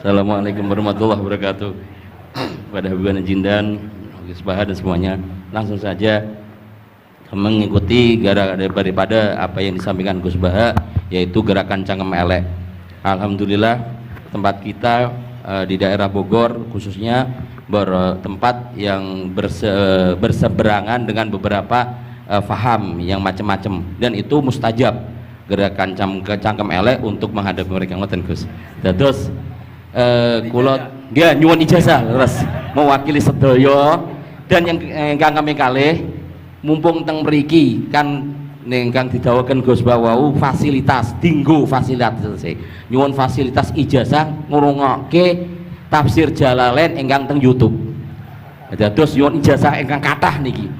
Assalamualaikum warahmatullahi wabarakatuh. Pada Habibana Jindan, Gus Baha dan semuanya, langsung saja mengikuti daripada apa yang disampaikan Gus Baha, yaitu gerakan Cangkem Elek. Alhamdulillah tempat kita di daerah Bogor khususnya bertempat yang berseberangan dengan beberapa faham yang macam-macam, dan itu mustajab gerakan Cangkem Elek untuk menghadapi mereka ngoten Gus. Terus kula nggih nyuwun ijazah terus mewakili sedaya, dan yang ingkang kami kalih mumpung teng mriki kan ingkang didhawuhaken Gus Bawau fasilitas dinggo fasilitas nyuwun fasilitas ijazah ngrungokke tafsir Jalalain ingkang teng YouTube. Dados nyuwun ijazah ingkang kathah niki.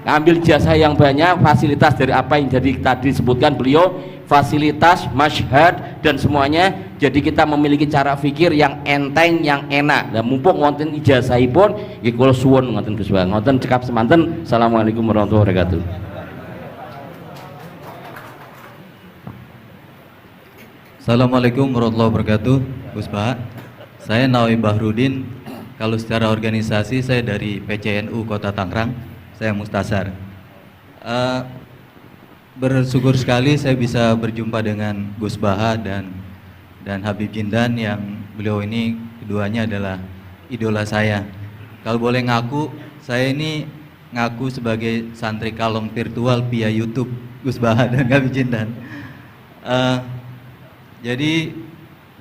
Ambil ijazah yang banyak, fasilitas dari apa yang jadi tadi disebutkan beliau, fasilitas, masyhad dan semuanya. Jadi kita memiliki cara fikir yang enteng, yang enak. Dan mumpung wonten ijazahipun nggih kula suwun ngoten Gus Bang. Ngoten cekap semanten. Assalamualaikum warahmatullahi wabarakatuh. Assalamualaikum warahmatullahi wabarakatuh. Gus Baha, saya Nawawi Bahrudin. Kalau secara organisasi saya dari PCNU Kota Tangerang. Saya Mustasar. Bersyukur sekali saya bisa berjumpa dengan Gus Baha dan Habib Jindan, yang beliau ini keduanya adalah idola saya. Kalau boleh ngaku, saya ini ngaku sebagai santri kalong virtual via YouTube Gus Baha dan Habib Jindan. Jadi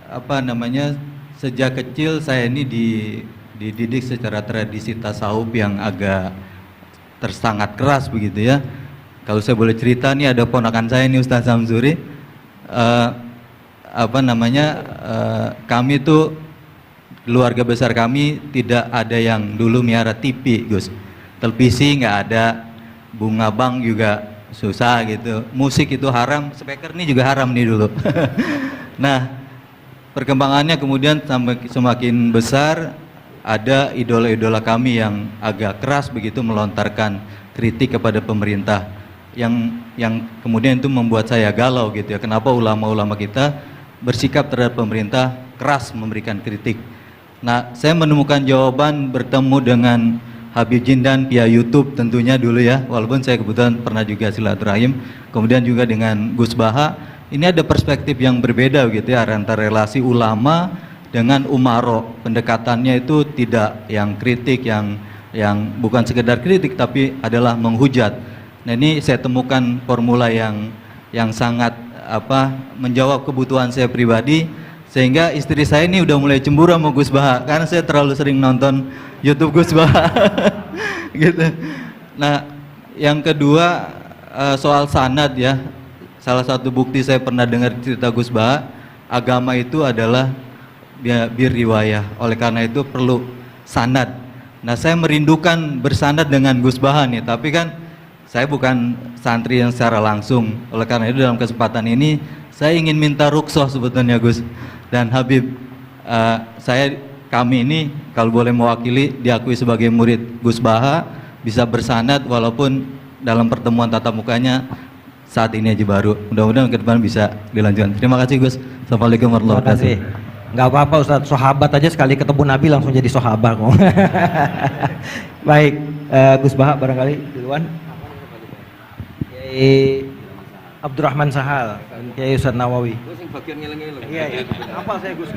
apa namanya, sejak kecil saya ini dididik secara tradisi tasawuf yang agak tersangat keras begitu ya. Kalau saya boleh cerita nih, ada ponakan saya nih Ustaz Samsuri, kami tuh keluarga besar kami tidak ada yang dulu miara TV Gus, televisi nggak ada, bunga bank juga susah gitu, musik itu haram, speaker nih juga haram nih dulu. Nah perkembangannya kemudian sampai semakin besar, ada idola-idola kami yang agak keras begitu melontarkan kritik kepada pemerintah, yang kemudian itu membuat saya galau gitu ya, kenapa ulama-ulama kita bersikap terhadap pemerintah keras memberikan kritik. Nah saya menemukan jawaban bertemu dengan Habib Jindan via YouTube tentunya dulu ya, walaupun saya kebetulan pernah juga silaturahim, kemudian juga dengan Gus Baha. Ini ada perspektif yang berbeda gitu ya, antara relasi ulama dengan umaro. Pendekatannya itu tidak yang kritik, yang bukan sekedar kritik tapi adalah menghujat. Nah ini saya temukan formula yang sangat menjawab kebutuhan saya pribadi, sehingga istri saya ini udah mulai cemburu sama Gus Baha karena saya terlalu sering nonton YouTube Gus Baha. Gitu. Nah yang kedua, soal sanad ya, salah satu bukti saya pernah dengar cerita Gus Baha, agama itu adalah bir riwayah, oleh karena itu perlu sanad. Nah saya merindukan bersanad dengan Gus Baha nih, tapi kan saya bukan santri yang secara langsung, oleh karena itu dalam kesempatan ini saya ingin minta rukhsah sebetulnya Gus dan Habib. Kami ini kalau boleh mewakili, diakui sebagai murid Gus Baha, bisa bersanad walaupun dalam pertemuan tatap mukanya saat ini aja baru. Mudah-mudahan ke depan bisa dilanjutkan. Terima kasih Gus. Assalamualaikum warahmatullahi wabarakatuh. Nggak apa-apa Ustadz, sahabat aja sekali ketemu Nabi langsung jadi sahabat kok. Baik, Gus Baha barangkali duluan. Kiai Abdurrahman Sahal, Kiai Ustadz Nawawi. Gus yang bagian ngeleng-ngeleng. Iya. Apa saya Gus?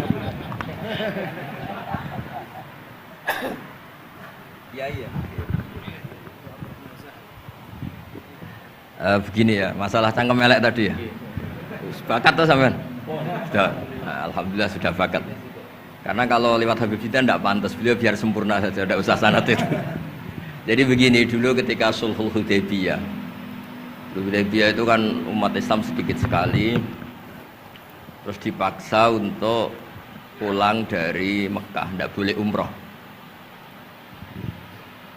Iya. Begini ya, masalah cangkem elek tadi ya. Bakat tuh sampean? Sudah, alhamdulillah sudah bakat. Karena kalau lewat Habib Jindan tidak pantas, beliau biar sempurna saja, tidak usah sanad itu. Jadi begini, dulu ketika Sulhul Hudaybiyah itu kan umat Islam sedikit sekali, terus dipaksa untuk pulang dari Mekah, tidak boleh umroh.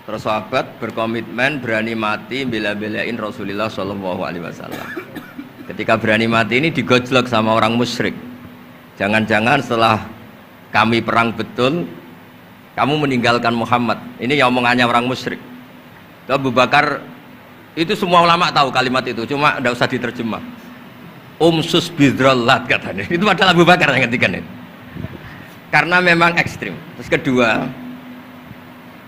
Terus sahabat berkomitmen berani mati bela-belain Rasulullah SAW. Ketika berani mati ini digojlok sama orang musyrik. Jangan-jangan setelah kami perang betul, kamu meninggalkan Muhammad. Ini yang omongannya orang musyrik. Abu Bakar, itu semua ulama tahu kalimat itu, cuma tidak usah diterjemah. Umsus bidrollat katanya. Itu adalah Abu Bakar yang ngetikan itu. karena memang ekstrim. Terus kedua,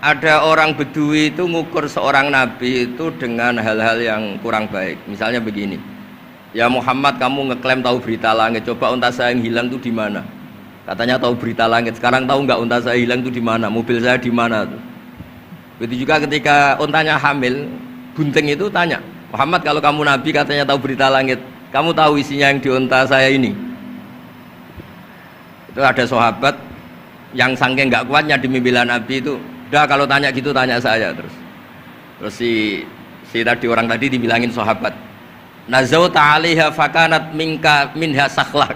ada orang Bedui itu ngukur seorang nabi itu dengan hal-hal yang kurang baik. Misalnya begini, ya Muhammad, kamu ngeklaim tahu berita langit, coba unta saya yang hilang itu di mana? Katanya tahu berita langit, sekarang tahu nggak unta saya hilang itu di mana? Mobil saya di mana? Begitu juga ketika untanya hamil, bunting itu tanya, Muhammad, kalau kamu nabi katanya tahu berita langit, kamu tahu isinya yang di unta saya ini? Itu ada sahabat yang saking nggak kuatnya demi bela Nabi itu, udah kalau tanya gitu tanya saya terus si tadi orang tadi dibilangin sahabat, nazauta 'alaiha fakanat minha sakhlah.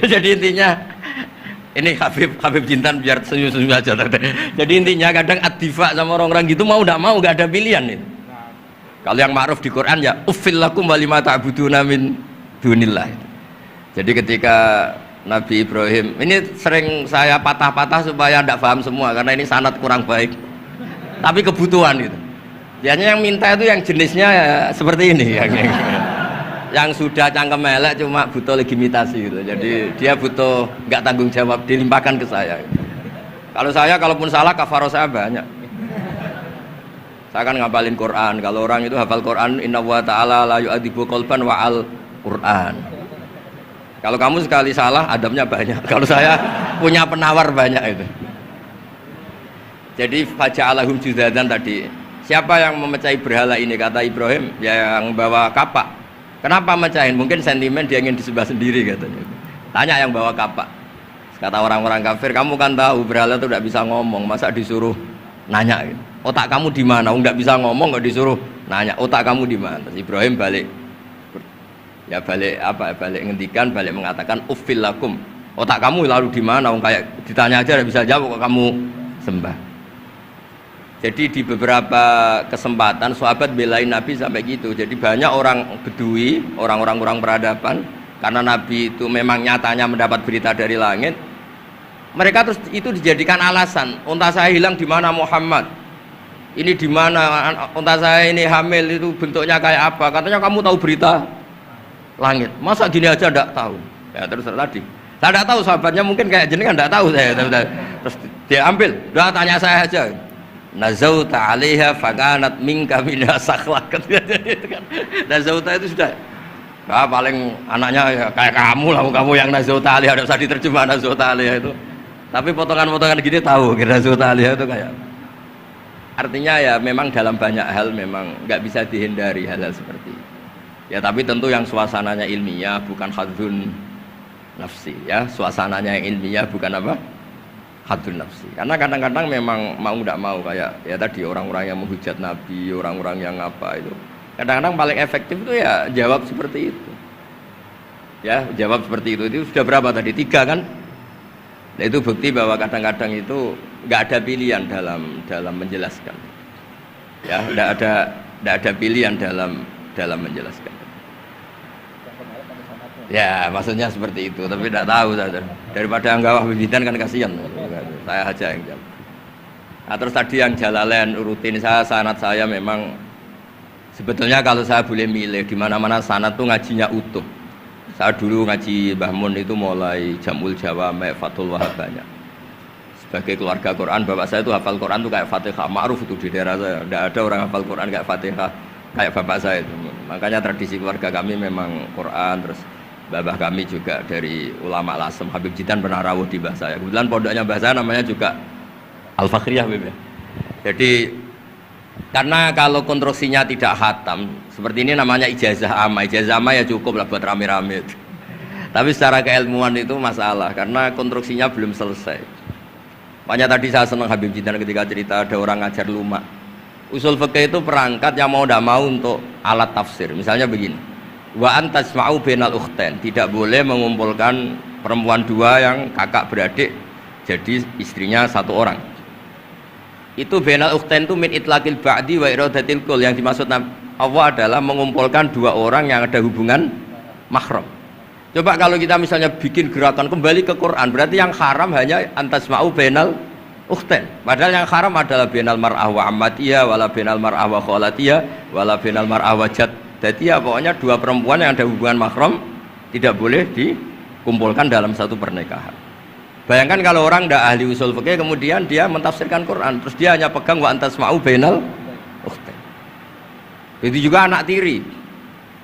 Jadi intinya ini Habib Jintan biar senyum-senyum aja. Jadi intinya kadang ad-difa sama orang-orang gitu mau tidak mau nggak ada pilihan itu. Kalau yang ma'ruf di Quran ya uffil lakum wa lima ta'buduna min dunillah. Jadi ketika Nabi Ibrahim, ini sering saya patah-patah supaya tidak paham semua karena ini sanad kurang baik, tapi kebutuhan itu biasanya yang minta itu yang jenisnya ya seperti ini yang sudah cangkem elek cuma butuh legitimasi gitu. Jadi dia butuh nggak tanggung jawab, dilimpahkan ke saya. Kalau saya kalaupun salah kafaro saya banyak, saya kan ngapalin Quran. Kalau orang itu hafal Quran, inna wa ta'ala la yu'adzibu qalban wa al Quran. Kalau kamu sekali salah, adabnya banyak. Kalau saya punya penawar banyak itu. Jadi faja'alahum judadan tadi. Siapa yang memecahi berhala ini? Kata Ibrahim, ya yang bawa kapak. Kenapa mecahin? Mungkin sentimen dia ingin disembah sendiri katanya. Tanya yang bawa kapak. Kata orang-orang kafir, kamu kan tahu berhala itu tidak bisa ngomong, masa disuruh nanya gitu. Otak kamu di mana? Nggak bisa ngomong, nggak disuruh nanya. Otak kamu di mana? Terus Ibrahim balik. Ya balik ngendikan, balik mengatakan uffil lakum, otak kamu lalu di mana? Kayak ditanya aja tidak bisa jawab kok kamu sembah. Jadi di beberapa kesempatan sahabat belain Nabi sampai gitu. Jadi banyak orang Bedui, orang-orang peradaban, karena Nabi itu memang nyatanya mendapat berita dari langit, mereka terus itu dijadikan alasan, unta saya hilang di mana Muhammad, ini di mana unta saya ini hamil, itu bentuknya kayak apa? Katanya kamu tahu berita langit, masa gini aja enggak tahu? Ya terus tadi saya enggak tahu, sahabatnya mungkin kayak jenengan enggak tahu saya. Terus dia ambil, udah tanya saya aja, nazauta 'alaiha fakanat minka minha sakhlah. Nazauta itu sudah paling anaknya ya, kayak kamu lah, kamu yang nazauta 'alaiha, enggak usah diterjemah nazauta 'alaiha itu, tapi potongan-potongan gini tahu kira nazauta 'alaiha itu kayak, artinya ya memang dalam banyak hal memang nggak bisa dihindari hal-hal seperti itu. Ya tapi tentu yang suasananya ilmiah, bukan hadzun nafsi ya, suasananya yang ilmiah bukan apa? Hadzun nafsi. Karena kadang-kadang memang mau tidak mau kayak ya tadi orang-orang yang menghujat Nabi, orang-orang yang apa itu. Kadang-kadang paling efektif itu ya jawab seperti itu. Ya, jawab seperti itu sudah berapa tadi? 3 kan? Nah, itu bukti bahwa kadang-kadang itu nggak ada pilihan dalam menjelaskan. Ya, nggak ada pilihan dalam menjelaskan. Ya maksudnya seperti itu, tapi tidak tahu saja. Daripada anggawah bibitan kan kasihan, saya aja yang jawab. Nah, terus tadi yang Jalalain rutin sanad saya memang sebetulnya kalau saya boleh milih di mana-mana sanad tuh ngajinya utuh. Saya dulu ngaji Mbah Mun itu mulai Jamul Jawami, Fathul Wahab banyak. Sebagai keluarga Quran, bapak saya itu hafal Quran tuh kayak Fatihah, ma'ruf itu di daerah saya. Tidak ada orang hafal Quran kayak Fatihah kayak bapak saya itu. Makanya tradisi keluarga kami memang Quran. Terus babah kami juga dari ulama Lasem, Habib Jitan pernah rawuh di mbah saya. Kebetulan pondoknya mbah saya namanya juga Al-Fakhriyah. Jadi karena kalau konstruksinya tidak khatam seperti ini namanya ijazah amma. Ijazah amma ya cukup lah buat rame-rame. Tapi secara keilmuan itu masalah karena konstruksinya belum selesai. Makanya tadi saya senang Habib Jitan ketika cerita ada orang ngajar lumak. Usul fikih itu perangkat yang mau tidak mau untuk alat tafsir. Misalnya begini, wa antasma'u bainal ukhtain, tidak boleh mengumpulkan perempuan 2 yang kakak beradik jadi istrinya 1 orang. Itu bainal ukhtain itu min itlaqil ba'di wa iradatil kul, yang dimaksud Allah adalah mengumpulkan 2 orang yang ada hubungan mahram. Coba kalau kita misalnya bikin gerakan kembali ke Quran, berarti yang haram hanya antasma'u bainal ukhtain. Padahal yang haram adalah bainal mar'ah wa ammatiyah wala bainal mar'ah wa khalatiyah wala bainal mar'ah wa jad. Jadi ya pokoknya 2 perempuan yang ada hubungan mahram tidak boleh dikumpulkan dalam satu pernikahan. Bayangkan kalau orang tidak ahli usul fikih kemudian dia mentafsirkan Quran, terus dia hanya pegang wa antasma'u bainal ukhtain. Itu juga anak tiri.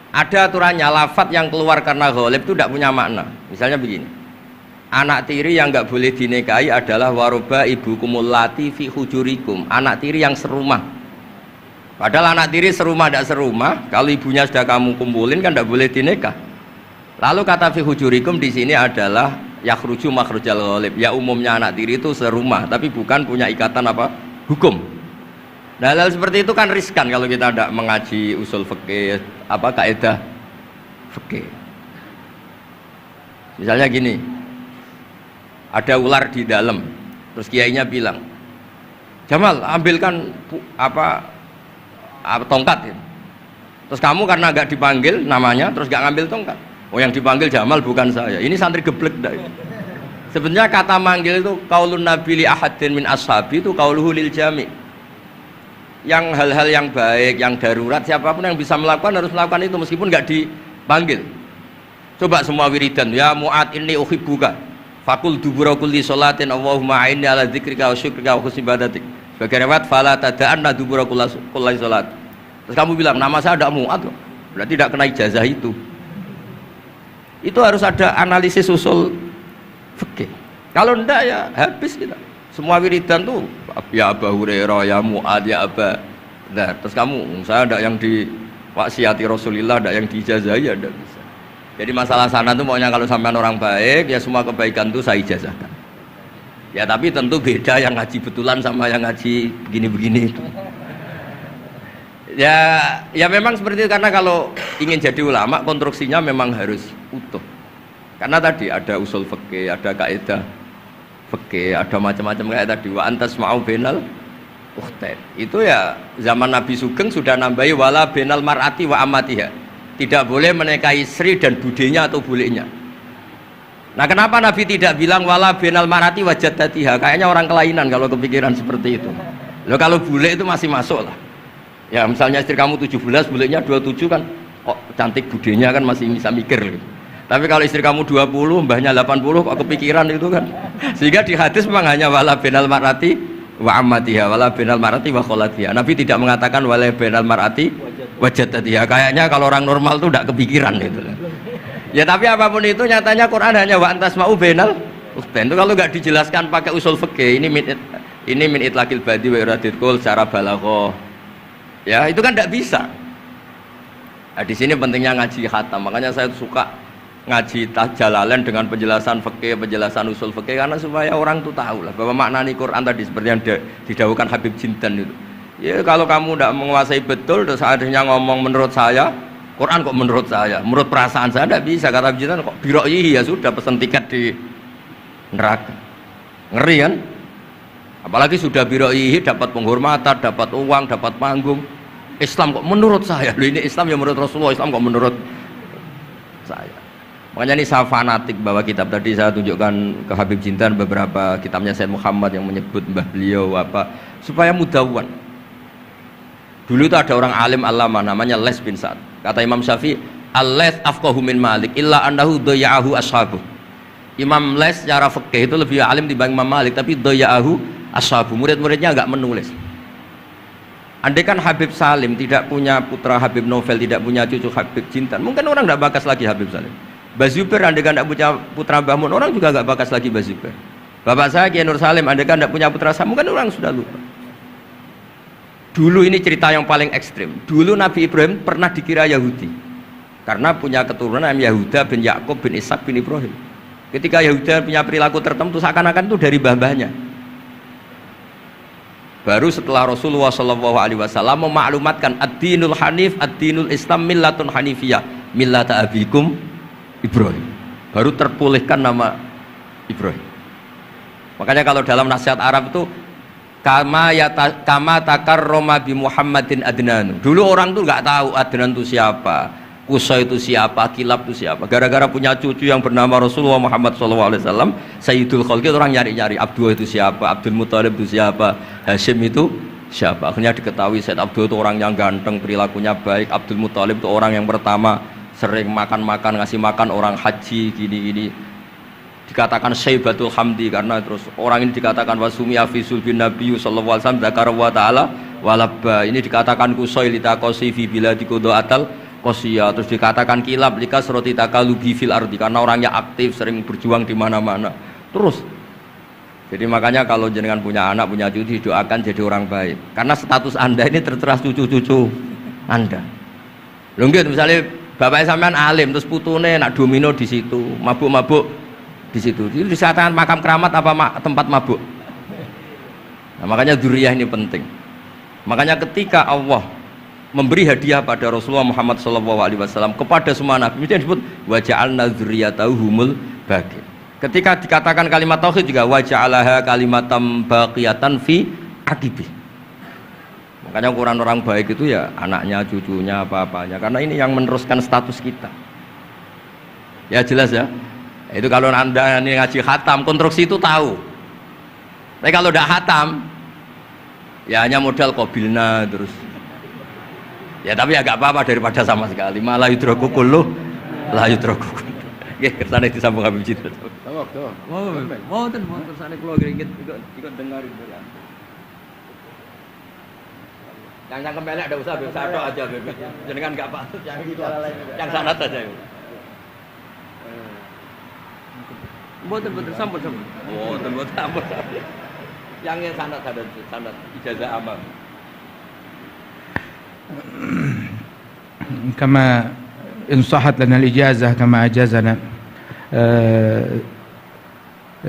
Ada aturannya, lafadz yang keluar karena ghalib itu tidak punya makna. Misalnya begini, anak tiri yang nggak boleh dinikahi adalah waroba ibu kumulati fi hujurikum, anak tiri yang serumah. Padahal anak tiri serumah tidak serumah, kalau ibunya sudah kamu kumpulin kan tidak boleh dinikah. Lalu kata fi hujurikum di sini adalah yakhruju makhrujal ghalib. Ya umumnya anak tiri itu serumah, tapi bukan punya ikatan apa? Hukum. Nah, hal seperti itu kan riskan kalau kita tidak mengaji usul fikih, apa kaidah fikih. Misalnya gini, ada ular di dalam, terus kiainya bilang, Jamal ambilkan tongkat ya. Terus kamu karena agak dipanggil namanya, terus gak ngambil tongkat. Oh yang dipanggil Jamal bukan saya. Ini santri geblek dah. Sebenarnya kata manggil itu qaulun nabi li ahadin min ashabi itu qauluhu lil jami'. Yang hal-hal yang baik, yang darurat, siapapun yang bisa melakukan harus melakukan itu meskipun nggak dipanggil. Coba semua wiridan, ya Mu'ad inni uhibbuka fakul dubura kulli sholatin Allahumma a'inni ala dzikrika wa syukrika wa husni ibadatik. Sebagai riwayat fala tada'anna dubura kulli sholat. Terus kamu bilang nama saya ada Mu'ad, berarti tidak kena ijazah itu. Itu harus ada analisis usul fikih. Kalau enggak ya habis kita. Semua wiridan tuh ya Abu Hurairah, ya Mu'ad, ya Aba. Nah, terus kamu, saya ada yang diwaksiati Rasulullah, ada yang diijazahi, ada bisa. Jadi masalah sana tuh maunya kalau sampean orang baik, ya semua kebaikan tuh saya ijazahkan. Ya tapi tentu beda yang ngaji betulan sama yang ngaji begini-begini itu. Ya memang seperti itu, karena kalau ingin jadi ulama konstruksinya memang harus utuh. Karena tadi ada usul fikih, ada kaidah fikih, ada macam-macam kayak tadi wa antasma'u bainal ukhtain. Itu ya zaman Nabi Sugeng sudah nambahi wala bainal mar'ati wa amatiha. Tidak boleh menikahi istri dan budenya atau bulenya. Nah, kenapa Nabi tidak bilang wala bainal mar'ati wa jaddatiha? Kayaknya orang kelainan kalau kepikiran seperti itu. Loh, kalau bule itu masih masuk lah. Ya misalnya istri kamu 17, bulenya 27 kan kok cantik budenya kan masih bisa mikir gitu. Tapi kalau istri kamu 20, mbahnya 80 kok kepikiran itu kan. Sehingga di hadis memang hanya wala bainal mar'ati wa ammatiha, wala bainal mar'ati wa kholatiha. Nabi tidak mengatakan wala bainal mar'ati wa jaddatiha. Kayaknya kalau orang normal tuh tidak kepikiran itu. Ya tapi apapun itu nyatanya Quran hanya wa antasma'u bainal ukhtain. Itu kalau nggak dijelaskan pakai usul fikih, ini min itlaqil badi wa iradil qul secara balaghah. Ya, itu kan tidak bisa. Nah, di sini pentingnya ngaji khatam. Makanya saya suka ngaji Jalalain dengan penjelasan fikih, penjelasan usul fikih, karena supaya orang tuh tahu lah bahwa maknani Quran tadi seperti yang didahulukan Habib Jindan itu. Ya kalau kamu tidak menguasai betul, terus akhirnya ngomong menurut saya, Quran kok menurut saya, menurut perasaan saya tidak bisa. Kata Habib Jindan kok biro'ihi, ya sudah pesan tiket di neraka. Ngeri kan? Apalagi sudah biro'ihi dapat penghormatan, dapat uang, dapat panggung. Islam kok menurut saya, loh ini Islam ya menurut Rasulullah, Islam kok menurut saya. Makanya ini saya fanatik bahwa kitab tadi saya tunjukkan ke Habib Jindan beberapa kitabnya Said Muhammad yang menyebut mbah beliau apa supaya mudawwan. Dulu itu ada orang alim alama namanya Les bin Sa'ad. Kata Imam Syafi'i, "Al-Les afqahu min Malik illa annahu daya'ahu ashabuh." Imam Les secara fikih itu lebih alim dibanding Imam Malik, tapi daya'ahu ashabuh. Murid-muridnya enggak menulis. Andai kan Habib Salim tidak punya putra Habib Novel, tidak punya cucu Habib Jindan, mungkin orang enggak bakas lagi Habib Salim. Bazuber andai kan tidak punya putra Mbah Mun, orang juga nggak bakas lagi Bazuber. Bapak saya Kiai Nur Salim andai kan tidak punya putra Samu, kan orang sudah lupa. Dulu ini cerita yang paling ekstrim. Dulu Nabi Ibrahim pernah dikira Yahudi karena punya keturunan Yahuda bin Yakub bin Ishak bin Ibrahim. Ketika Yahuda punya perilaku tertentu seakan-akan itu dari mbah-mbahnya. Baru setelah Rasulullah SAW memaklumatkan ad-dinul hanif, ad-dinul Islam millatun hanifiyah, millata abikum Ibrahim, baru terpulihkan nama Ibrahim. Makanya kalau dalam nasihat Arab itu kama takarrama bi Muhammadin Adnan. Dulu orang tuh nggak tahu Adnan itu siapa, Qusay itu siapa, Kilab itu siapa. Gara-gara punya cucu yang bernama Rasulullah Muhammad SAW, Sayyidul Khalqi, orang nyari-nyari Abdullah itu siapa, Abdul Muthalib itu siapa, Hashim itu siapa. Akhirnya diketahui Sayyid Abdullah itu orang yang ganteng, perilakunya baik. Abdul Muthalib itu orang yang pertama sering makan-makan, ngasih makan orang haji, gini-gini. dikatakan Syaibatul Hamdi karena terus orang ini dikatakan wasumi afisul bin Nabi sallallahu alaihi wasallam dzakara wa ta'ala walabba, ini dikatakan kusoi litakosi fi biladi atal kosia, terus dikatakan kilab lika seroti takalubi fil ardi karena orangnya aktif sering berjuang di mana-mana terus. Jadi makanya kalau jenengan punya anak punya cucu didoakan jadi orang baik karena status anda ini tertera cucu-cucu anda. Lho nggih misalnya bapaknya sampean alim terus putune nak domino di situ mabuk-mabuk di situ, itu disatakan makam keramat apa tempat mabuk. Nah, makanya dzurriyyah ini penting. Makanya ketika Allah memberi hadiah pada Rasulullah Muhammad SAW kepada semua nabi, itu yang disebut wa ja'alna dzurriyyatahu humul baqin. Ketika dikatakan kalimat tauhid juga wa ja'alaha kalimatam baqiyatan fi aqibi. Makanya ukuran orang baik itu ya anaknya, cucunya, apa-apanya, karena ini yang meneruskan status kita. Ya jelas ya. Itu kalau anda ini ngaji khatam konstruksi itu tahu. Tapi kalau tidak khatam ya hanya modal qabilna terus. Ya tapi ya gak apa-apa daripada sama sekali. Malah yudraku kullu la yudraku. Nggih kersane disambung Habib Jibril. Mau kersane kula ngringit ikut dengarin ya. Yang kembali ada usaha Habib Sadok aja Habib. Jenengan enggak patut yang itu. Yang sanad saja. Mboten sampun. Mboten sampun. Yang sanad ijazah amal. كما إن صحت لنا الإجازة كما أجازنا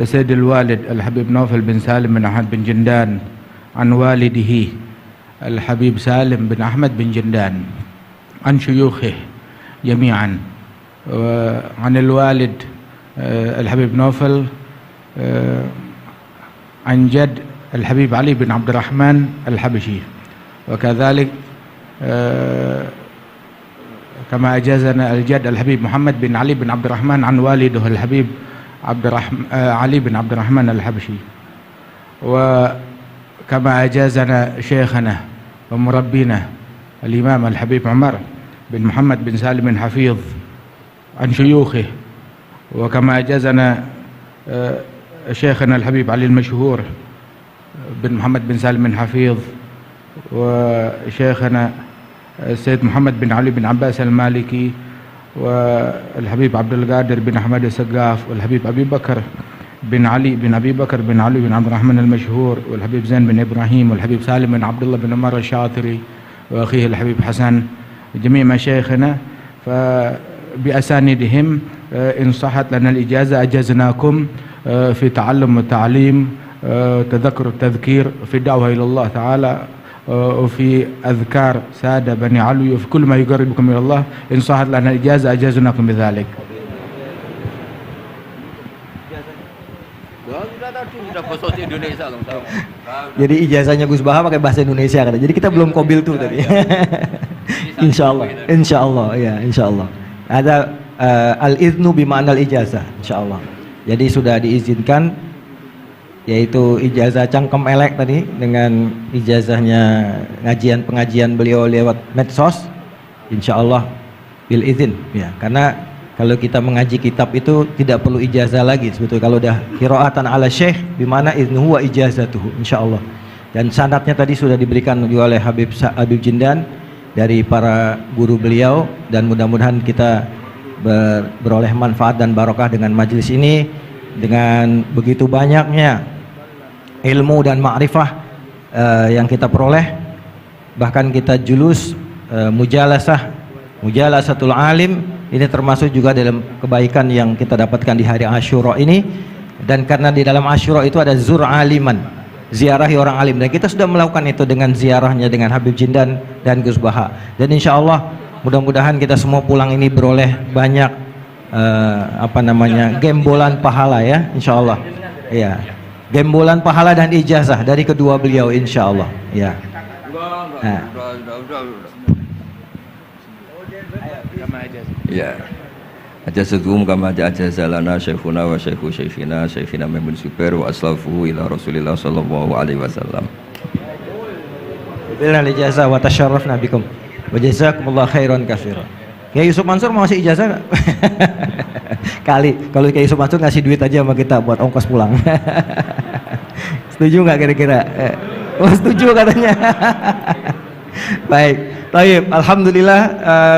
سيد الوالد الحبيب نوفل بن سالم بن أحمد بن جندان عن والده الحبيب سالم بن أحمد بن جندان عن شيوخه جميعا عن الوالد الحبيب نوفل عن جد الحبيب علي بن عبد الرحمن الحبشي وكذلك كما أجازنا الجد الحبيب محمد بن علي بن عبد الرحمن عن والده الحبيب علي بن عبد الرحمن الحبشي وكما أجازنا شيخنا ومربينا الإمام الحبيب عمر بن محمد بن سالم بن حفيظ عن شيوخه وكما أجازنا شيخنا الحبيب علي المشهور بن محمد بن سالم بن حفيظ وشيخنا السيد محمد بن علي بن عباس المالكي والحبيب عبد القادر بن أحمد السقاف والحبيب أبي بكر بن علي بن أبي بكر بن علي بن عبد الرحمن المشهور والحبيب زين بن إبراهيم والحبيب سالم بن عبد الله بن عمر الشاطري وأخيه الحبيب حسن جميع مشايخنا فبأسانيدهم إن صحت لنا الإجازة أجزناكم في تعلم والتعليم تذكر التذكير في الدعوة إلى الله تعالى وفي أذكار سادة بني علوي وفي كل ما يقربكم إلى الله إن صحت لنا الإجازة أجازناكم بذلك. Jadi ijazahnya Gus Baha pakai bahasa Indonesia kan. Jadi kita belum qabil tuh tadi. Insyaallah ya, insyaallah. Ada al-iznu bima'na al-ijazah, insyaallah. Jadi sudah diizinkan yaitu ijazah cangkem elek tadi dengan ijazahnya pengajian beliau lewat medsos, insyaallah bil izin ya, karena kalau kita mengaji kitab itu tidak perlu ijazah lagi sebetulnya kalau udah qiraatan ala syekh bimana iznuhu wa ijazatuhu insyaallah. Dan sanadnya tadi sudah diberikan juga oleh Habib Jindan dari para guru beliau, dan mudah-mudahan kita beroleh manfaat dan barokah dengan majelis ini, dengan begitu banyaknya ilmu dan ma'rifah yang kita peroleh. Bahkan kita julus mujalasatul alim, ini termasuk juga dalam kebaikan yang kita dapatkan di hari Asyura ini. Dan karena di dalam Asyura itu ada zur aliman, ziarahi orang alim, dan kita sudah melakukan itu dengan ziarahnya dengan Habib Jindan dan Gus Baha. Dan insya Allah mudah-mudahan kita semua pulang ini beroleh banyak gembolan pahala ya, insya Allah ya, gembolan pahala dan ijazah dari kedua beliau insya Allah ya. Ya, ajazatuhum kama ajazalana syekhuna wa syekhu syekhina Maimun Zubair wa aslafuhu ila Rasulillah sallallahu alaihi wasallam. Bilal ijazah wa tasharrafna bikum wa jazakumullah khairan katsiran. Kiai Yusuf Mansur mau ngasih ijazah nggak? Kali, kalau Kiai Yusuf Mansur ngasih duit aja sama kita buat ongkos pulang. Setuju nggak kira-kira? Oh, setuju katanya. Baik, baik. Alhamdulillah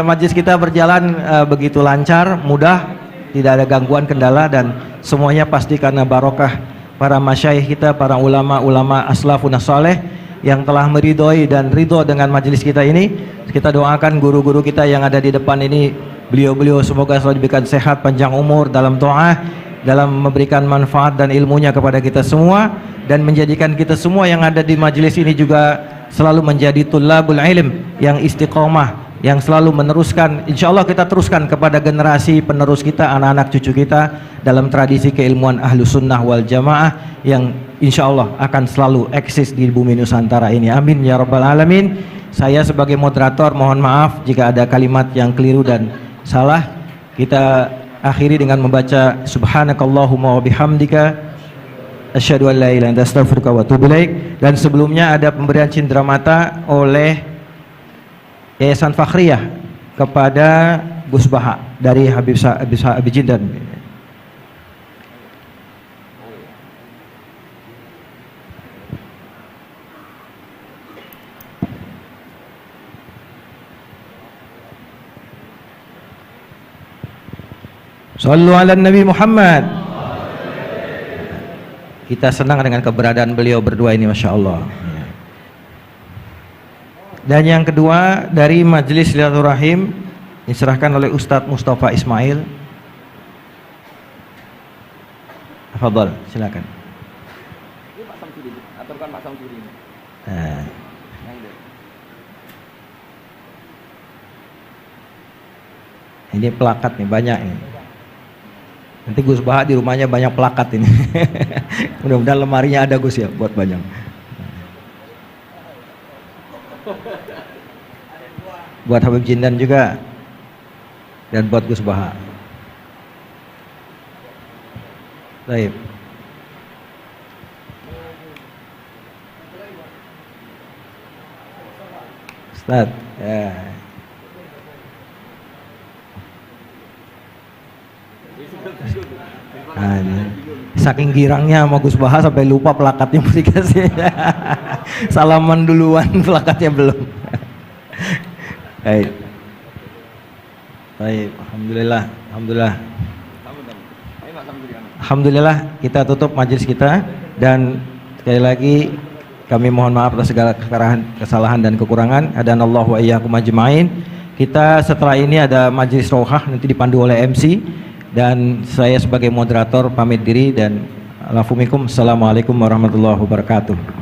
majelis kita berjalan begitu lancar, mudah, tidak ada gangguan kendala dan semuanya pasti karena barokah para masyayikh kita, para ulama-ulama aslafun saleh yang telah meridhoi dan ridho dengan majelis kita ini. Kita doakan guru-guru kita yang ada di depan ini, beliau-beliau semoga selalu diberikan sehat, panjang umur dalam doa, dalam memberikan manfaat dan ilmunya kepada kita semua, dan menjadikan kita semua yang ada di majelis ini juga selalu menjadi tullabul ilm yang istiqomah, yang selalu meneruskan, insya Allah kita teruskan kepada generasi penerus kita, anak-anak cucu kita dalam tradisi keilmuan ahlu sunnah wal jamaah yang insya Allah akan selalu eksis di bumi Nusantara ini. Amin ya rabbal alamin. Saya sebagai moderator mohon maaf jika ada kalimat yang keliru dan salah. Kita akhiri dengan membaca subhanakallahumma wa bihamdika asyhadu an la ilaha illa anta astaghfiruka wa atubu ilaik. Dan sebelumnya ada pemberian cindera mata oleh Yayasan Fakhriyah kepada Gus Baha dari Habib Jindan. Sallu ala Nabi Muhammad. Kita senang dengan keberadaan beliau berdua ini, Masya Allah. Dan yang kedua dari Majelis Silaturahim diserahkan oleh Ustadz Mustafa Ismail. Fadhal, silakan. Ini plakat nih banyak ini. Nanti Gus Baha di rumahnya banyak plakat ini. Mudah-mudahan lemarinya ada Gus ya buat banyak. Buat Habib Jindan juga dan buat Gus Baha. Baik. Ustaz, ya. Nah, ini. Saking girangnya sama Gus Baha sampai lupa plakatnya mesti kasih. Salaman duluan, plakatnya belum. Baik. Baik, alhamdulillah, alhamdulillah. Alhamdulillah kita tutup majelis kita dan sekali lagi kami mohon maaf atas segala kesalahan dan kekurangan. Adanallahu wa iyyakum ajmain. Kita setelah ini ada majelis rohah nanti dipandu oleh MC dan saya sebagai moderator pamit diri dan alafumikum. Assalamualaikum warahmatullahi wabarakatuh.